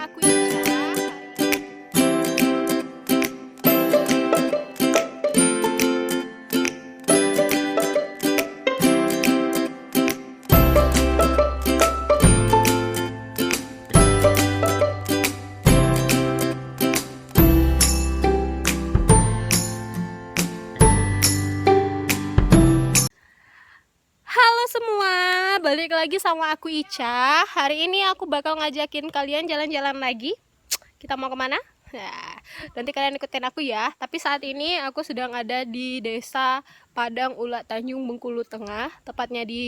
aku Ica. Halo semua, balik lagi sama aku Ica. Hari ini aku bakal ngajakin kalian jalan-jalan lagi. Kita mau kemana? Nah, nanti kalian ikutin aku ya. Tapi saat ini aku sedang ada di desa Padang Ula Tanjung, Bengkulu Tengah. Tepatnya di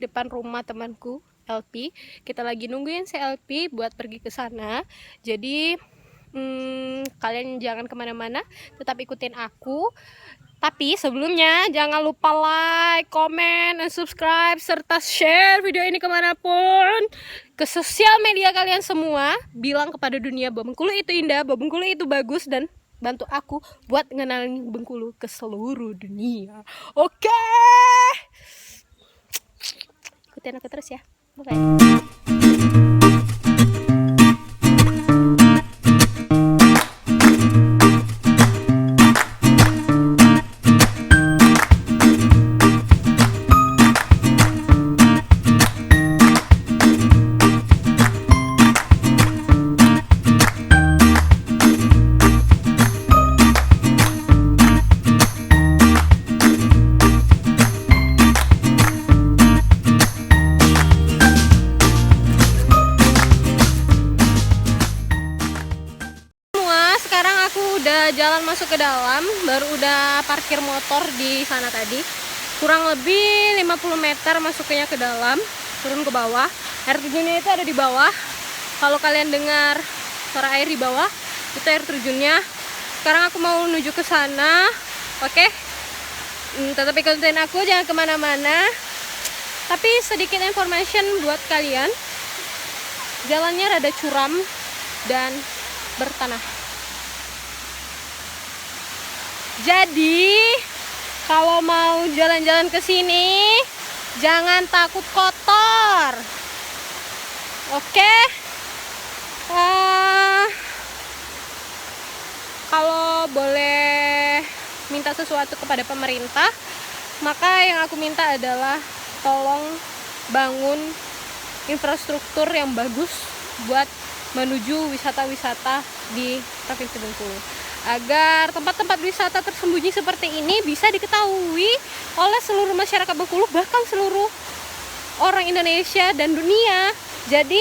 depan rumah temanku, LP. Kita lagi nungguin si LP buat pergi ke sana. Jadi kalian jangan kemana-mana, tetap ikutin aku. Tapi sebelumnya jangan lupa like, comment, dan subscribe, serta share video ini kemanapun, ke sosial media kalian semua. Bilang kepada dunia bahwa Bengkulu itu indah, bahwa Bengkulu itu bagus, dan bantu aku buat ngenalin Bengkulu ke seluruh dunia. Oke, ikutin aku terus ya. Bye. Sekarang aku udah jalan masuk ke dalam, baru udah parkir motor di sana tadi. Kurang lebih 50 meter masuknya ke dalam, turun ke bawah. Air terjunnya itu ada di bawah. Kalau kalian dengar suara air di bawah, itu air terjunnya. Sekarang aku mau menuju ke sana. Oke, tetap ikutin aku, jangan kemana-mana. Tapi sedikit information buat kalian, jalannya rada curam dan bertanah. Jadi kalau mau jalan-jalan ke sini jangan takut kotor. Oke. Kalau boleh minta sesuatu kepada pemerintah, maka yang aku minta adalah tolong bangun infrastruktur yang bagus buat menuju wisata-wisata di Provinsi Bengkulu, agar tempat-tempat wisata tersembunyi seperti ini bisa diketahui oleh seluruh masyarakat Bengkulu, bahkan seluruh orang Indonesia dan dunia. Jadi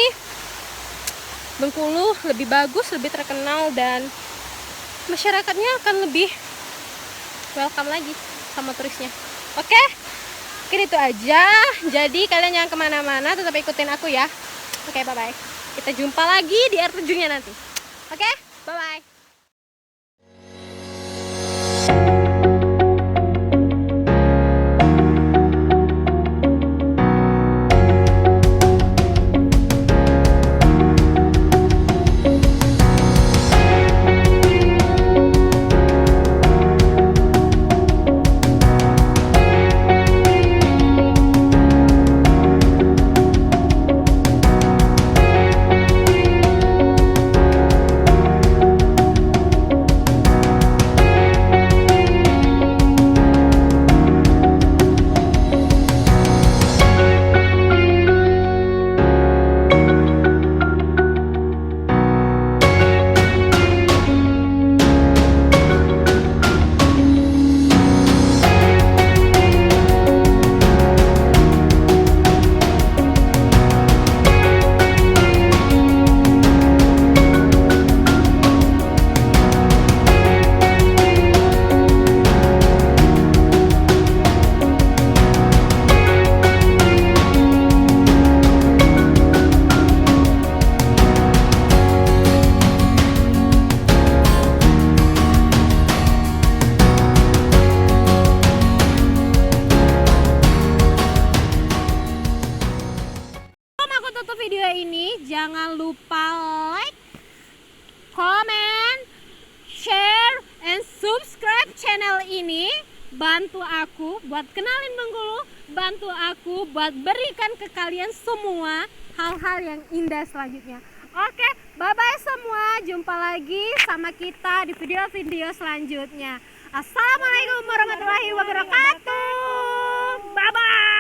Bengkulu lebih bagus, lebih terkenal, dan masyarakatnya akan lebih welcome lagi sama turisnya. Oke, mungkin itu aja. Jadi kalian jangan kemana-mana, tetap ikutin aku ya. Oke, bye-bye. Kita jumpa lagi di air terjunnya nanti. Oke, bye-bye. Video ini jangan lupa like, comment, share, and subscribe channel ini. Bantu aku buat kenalin Bengkulu, bantu aku buat berikan ke kalian semua hal-hal yang indah selanjutnya. Oke, Bye bye semua, jumpa lagi sama kita di video-video selanjutnya. Assalamualaikum warahmatullahi wabarakatuh. Bye bye.